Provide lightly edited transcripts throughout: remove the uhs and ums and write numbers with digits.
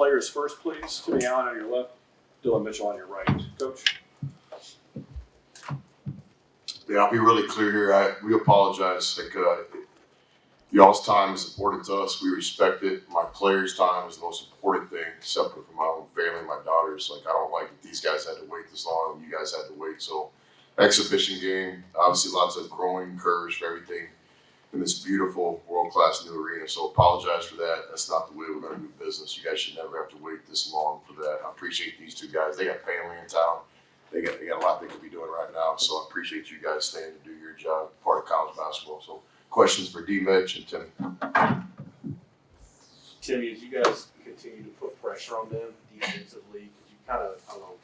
players first, please. Timmy Allen on your left, Dylan Mitchell on your right. Coach? Yeah, I'll be really clear here. We apologize. Y'all's time is important to us. We respect it. My players' time is the most important thing, separate from my own family, my daughters. I don't like it. These guys had to wait this long, and you guys had to wait. So, exhibition game, obviously lots of growing curves for everything in this beautiful, world-class new arena. So, apologize for that. That's not the way we're going to do business. You guys should never have to wait this long for that. I appreciate these two guys. They got family in town. They got a lot they could be doing right now. So, I appreciate you guys staying to do your job, part of college basketball. So, questions for D-Mitch and Timmy. Timmy, as you guys continue to put pressure on them defensively, because you kind of, I don't know,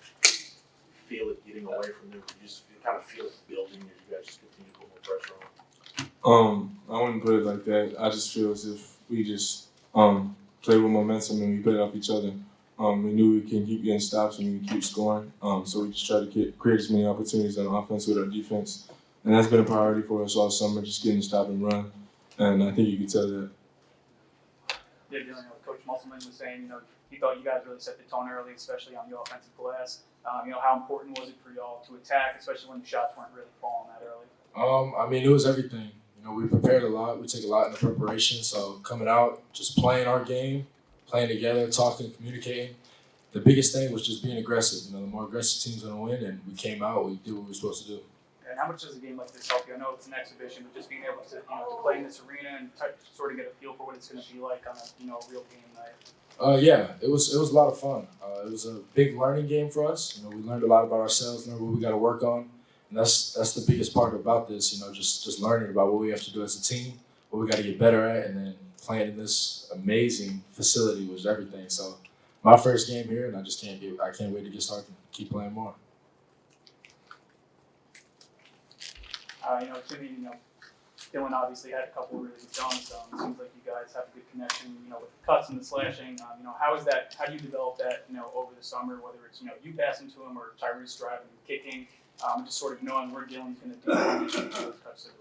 feel it getting away from them, you kind of feel it building as you guys just continue to put more pressure on them? I wouldn't put it like that. I just feel as if we just play with momentum and we play off each other. We knew we can keep getting stops and we can keep scoring. So we just try to create as many opportunities on offense with our defense. And that's been a priority for us all summer, just getting to stop and run. And I think you can tell that. Yeah, dealing with Coach Musselman was saying, he thought you guys really set the tone early, especially on the offensive glass. How important was it for y'all to attack, especially when the shots weren't really falling that early? It was everything. We prepared a lot. We take a lot in the preparation. So coming out, just playing our game, playing together, talking, communicating. The biggest thing was just being aggressive. The more aggressive team's going to win, and we came out, we did what we were supposed to do. And how much does a game like this help you? I know it's an exhibition, but just being able to to play in this arena and sort of get a feel for what it's going to be like on a real game night. Yeah, it was a lot of fun. It was a big learning game for us. We learned a lot about ourselves, learned what we got to work on, and that's the biggest part about this. Just learning about what we have to do as a team, what we got to get better at, and then playing in this amazing facility was everything. So my first game here, and I can't wait to get started and keep playing more. Timmy, Dylan obviously had a couple of really good dunks. It seems like you guys have a good connection, with the cuts and the slashing. How do you develop that, over the summer, whether it's, you passing to him or Tyrese driving and kicking, just sort of knowing where Dylan's going to do those cuts to the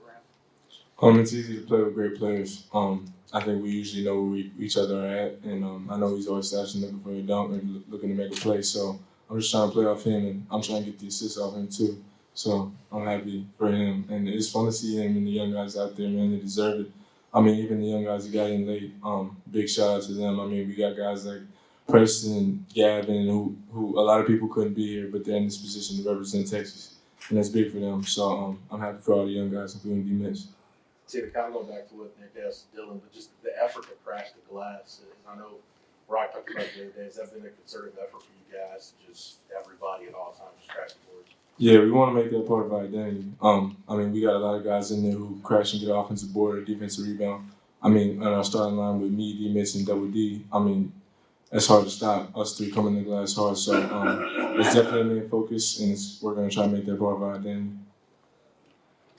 rim? It's easy to play with great players. I think we usually know where each other are at, and I know he's always slashing, looking for a dunk and looking to make a play. So I'm just trying to play off him, and I'm trying to get the assists off him too. So I'm happy for him, and it's fun to see him and the young guys out there, man. They deserve it. Even the young guys who got in late, big shout out to them. We got guys like Preston and Gavin, who a lot of people couldn't be here, but they're in this position to represent Texas, and that's big for them. So I'm happy for all the young guys, including D-Mitch. Tim, kind of going back to what Nick asked Dylan, but just the effort to crash the glass. I know Rock talked about the other day. Has that been a concerted effort for you guys to just everybody at all times just crash the boards? Yeah, we want to make that part of our identity. We got a lot of guys in there who crash and get offensive board or defensive rebound. On our starting line with me, D-Mitch, and Double D, it's hard to stop us three coming to the glass hard. So it's definitely a main focus, and we're going to try to make that part of our identity.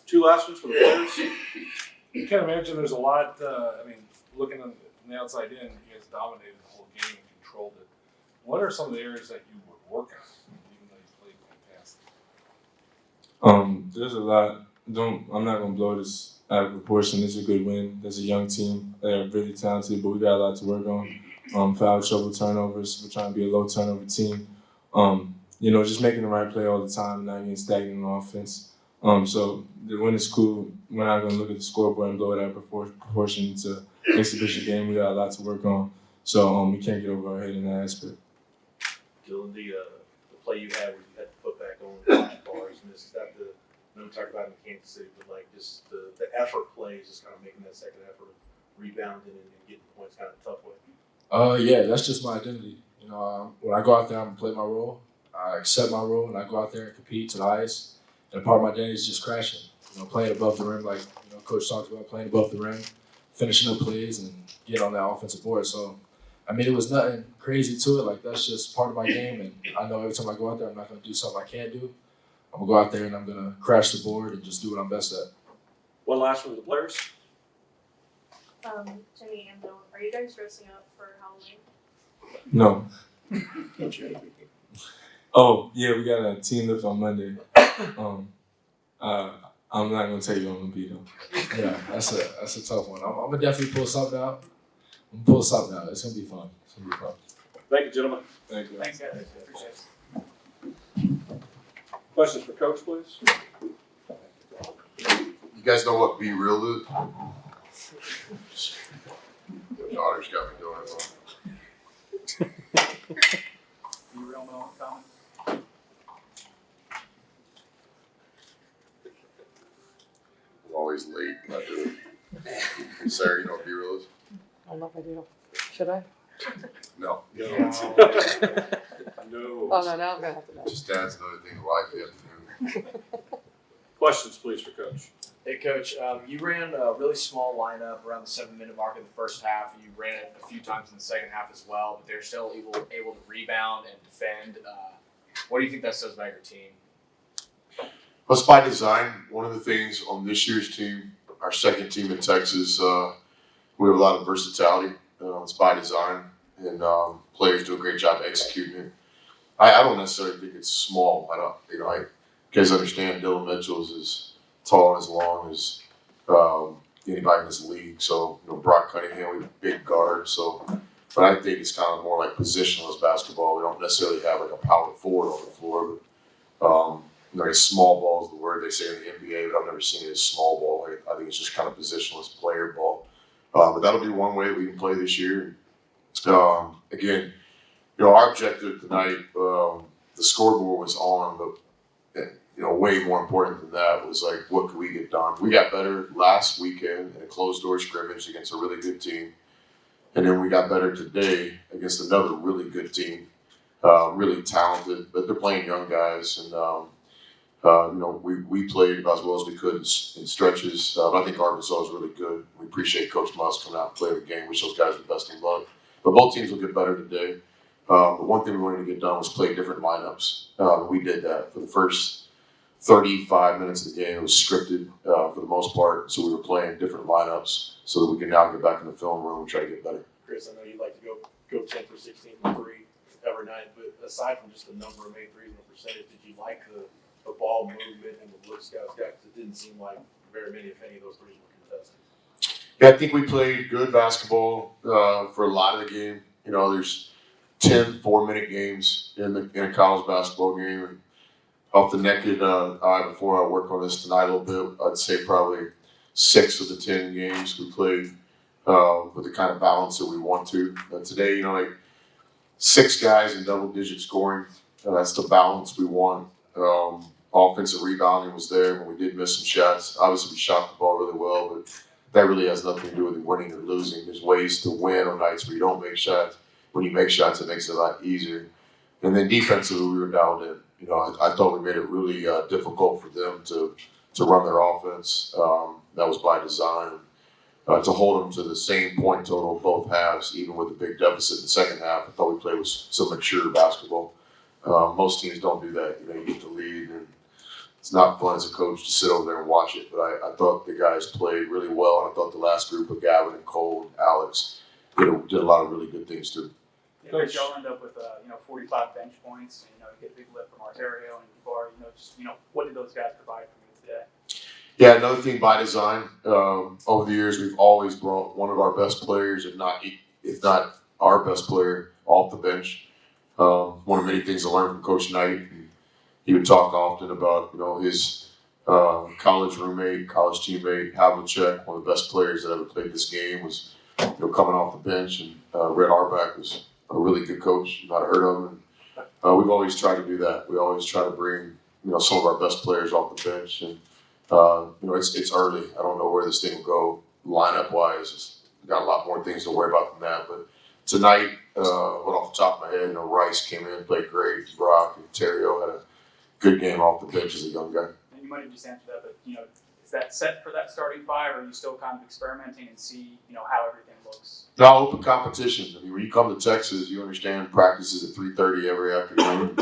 Two last ones for the players. You can imagine there's a lot, looking on the outside in, you guys dominated the whole game and controlled it. What are some of the areas that you would work on, even though you played fantastic? There's a lot. I'm not going to blow this out of proportion. It's a good win. There's a young team. They're really talented, but we got a lot to work on. Foul trouble, turnovers. We're trying to be a low turnover team. Just making the right play all the time, not getting stagnant on offense. So the win is cool. We're not going to look at the scoreboard and blow it out of proportion. It's an exhibition game. We got a lot to work on. So we can't get over our head in that aspect. Dylan, the play you had where you had to put back on bars, and this is not we talked about in Kansas City, but just the effort plays, just kind of making that second effort of rebounding and getting points kind of a tough way. Yeah, that's just my identity. When I go out there, I'm going to play my role. I accept my role, and I go out there and compete to the highest. And part of my identity is just crashing. Playing above the rim, like Coach talked about, playing above the rim, finishing up plays, and getting on that offensive board. So, it was nothing crazy to it. Like, that's just part of my game, and I know every time I go out there, I'm not going to do something I can't do. I'm going to go out there and I'm going to crash the board and just do what I'm best at. One last one for the players. Timmy and Dylan, are you guys dressing up for Halloween? No. Oh, yeah, we got a team lift on Monday. I'm not going to tell you who I'm going to be, though. Yeah, that's a tough one. I'm going to definitely pull something out. It's going to be fun. Thank you, gentlemen. Thank you. Thanks, guys. Appreciate it. Questions for Coach, please? You guys know what Be Real is? Your daughter's got me doing it. You real moment comment? I'm always late when I do it. Sarah, you know what Be Real is? I don't know if I do. Should I? No. No. Oh, no, now I'm going to have to know. Just adds another thing to life you have to do. Questions, please, for Coach. Hey, Coach. You ran a really small lineup around the 7-minute mark in the first half. You ran it a few times in the second half as well, but they're still able to rebound and defend. What do you think that says about your team? That's by design. One of the things on this year's team, our second team in Texas, we have a lot of versatility. It's by design, and players do a great job executing it. I don't necessarily think it's small. You guys understand Dylan Mitchell's as tall and as long as anybody in this league. So, Brock Cunningham, we have a big guard. So, but I think it's kind of more like positionless basketball. We don't necessarily have like a power forward on the floor, but small ball is the word they say in the NBA, but I've never seen it as small ball. I think it's just kind of positionless player ball. But that'll be one way we can play this year. Again, our objective tonight, the scoreboard was on, but way more important than that was like, what could we get done? We got better last weekend in a closed door scrimmage against a really good team, and then we got better today against another really good team, really talented, but they're playing young guys, and we played about as well as we could in stretches. But I think Arkansas is really good. We appreciate Coach Musk coming out and playing the game. Wish those guys the best of luck. But both teams will get better today. But one thing we wanted to get done was play different lineups. We did that for the first 35 minutes of the game. It was scripted for the most part, so we were playing different lineups so that we can now get back in the film room and try to get better. Chris, I know you like to go 10 for 16 from 3 every night, but aside from just the number of made threes and the percentage, did you like the ball movement and the look scouts got? Because it didn't seem like very many, if any, of those threes were contested. Yeah, I think we played good basketball for a lot of the game. There's 10 4-minute games in a college basketball game. And off the naked eye, before I work on this tonight a little bit, I'd say probably 6 of the 10 games we played with the kind of balance that we want to. Today, 6 guys in double-digit scoring. That's the balance we want. Offensive rebounding was there when we did miss some shots. Obviously, we shot the ball really well, but that really has nothing to do with winning or losing. There's ways to win on nights where you don't make shots. When you make shots, it makes it a lot easier. And then defensively, we were dialed in. I thought we made it really difficult for them to run their offense. That was by design. To hold them to the same point total both halves, even with a big deficit in the second half, I thought we played with some mature basketball. Most teams don't do that. You get the lead, and it's not fun as a coach to sit over there and watch it. But I thought the guys played really well, and I thought the last group of Gavin and Cole and Alex did a lot of really good things too. Yeah, Coach, y'all end up with 45 bench points, and you get a big lift from Arterio and Bar. What did those guys provide for you today? Yeah, another thing by design. Over the years, we've always brought one of our best players, if not our best player, off the bench. One of many things I learned from Coach Knight. He would talk often about his college roommate, college teammate, Havlicek, one of the best players that ever played this game, was coming off the bench, and Red Auerbach was a really good coach. You might have heard of him. And, we've always tried to do that. We always try to bring some of our best players off the bench, and it's early. I don't know where this thing will go lineup wise. We've got a lot more things to worry about than that, but. Tonight, off the top of my head, Rice came in, played great. Brock and Terrio had a good game off the bench as a young guy. And you might have just answered that, but is that set for that starting 5, or are you still kind of experimenting and see how everything looks? No, open competition. When you come to Texas, you understand practice is at 3:30 every afternoon.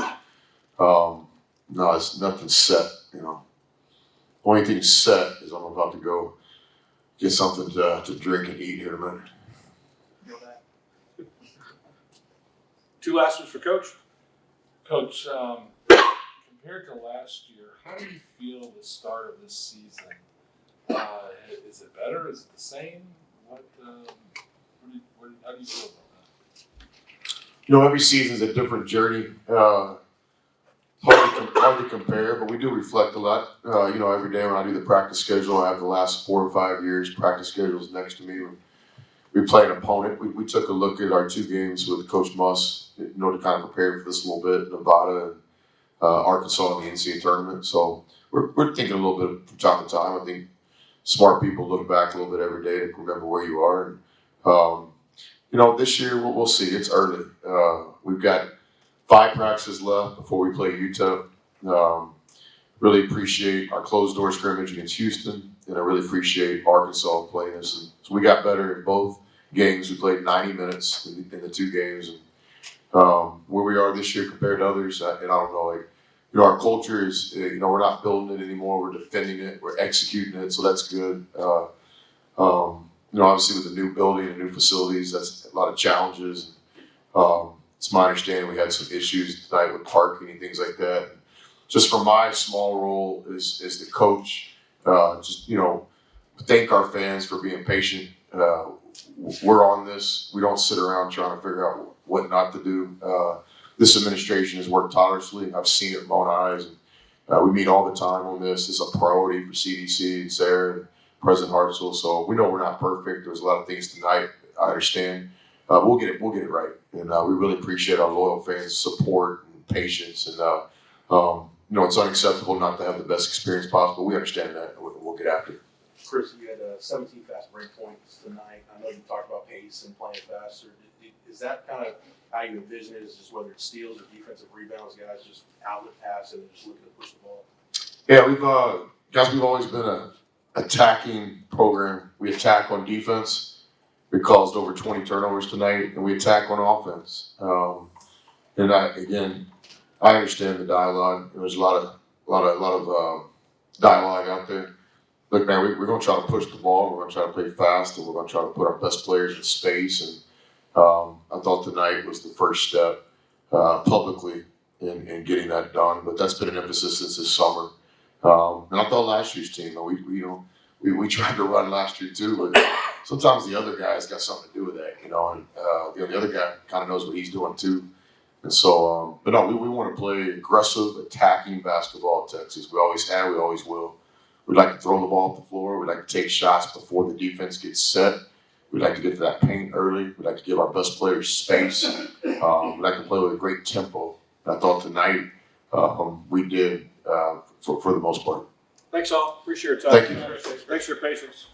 No, it's nothing set. Only thing set is I'm about to go get something to drink and eat here in a minute. Two last ones for Coach. Coach, compared to last year, how do you feel the start of this season? Is it better? Is it the same? How do you feel about every season's a different journey. Hard to compare, but we do reflect a lot. Every day when I do the practice schedule, I have the last 4 or 5 years practice schedules next to me. We play an opponent. We took a look at our 2 games with Coach Muss, to kind of prepare for this a little bit, Nevada and Arkansas in the NCAA tournament. So we're thinking a little bit from time to time. I think smart people look back a little bit every day to remember where you are. And this year we'll see. It's early. We've got 5 practices left before we play Utah. Really appreciate our closed door scrimmage against Houston, and I really appreciate Arkansas playing us. And so we got better in both games. We played 90 minutes in the 2 games, and where we are this year compared to others, and I don't know. Our culture is, we're not building it anymore. We're defending it. We're executing it, so that's good. Obviously with the new building and new facilities, that's a lot of challenges. It's my understanding we had some issues tonight with parking and things like that. Just for my small role as the coach, thank our fans for being patient. We're on this. We don't sit around trying to figure out what not to do. This administration has worked tirelessly. I've seen it with my own eyes. And, we meet all the time on this. It's a priority for CDC and Sarah and President Hartzell. So we know we're not perfect. There's a lot of things tonight. I understand. We'll get it right. And we really appreciate our loyal fans' support and patience. And it's unacceptable not to have the best experience possible. We understand that, and we'll get after it. Chris, you had 17 fast break points tonight. I know you talked about pace and playing faster. Is that kind of how you envision it? Is just whether it's steals or defensive rebounds, guys just outlet pass and just looking to push the ball? Yeah, we've always been an attacking program. We attack on defense. We caused over 20 turnovers tonight, and we attack on offense. I understand the dialogue. There's a lot of dialogue out there. Look, man, we're going to try to push the ball. We're going to try to play fast, and we're going to try to put our best players in space. And I thought tonight was the first step publicly in getting that done. But that's been an emphasis since this summer. And I thought last year's team, we tried to run last year too, but sometimes the other guys got something to do with that, and the other guy kind of knows what he's doing too. And so, but no, we want to play aggressive, attacking basketball in Texas. We always have, we always will. We'd like to throw the ball up the floor. We'd like to take shots before the defense gets set. We'd like to get to that paint early. We'd like to give our best players space. We'd like to play with a great tempo. And I thought tonight we did for the most part. Thanks all. Appreciate your time. Thank you. Thanks for your patience.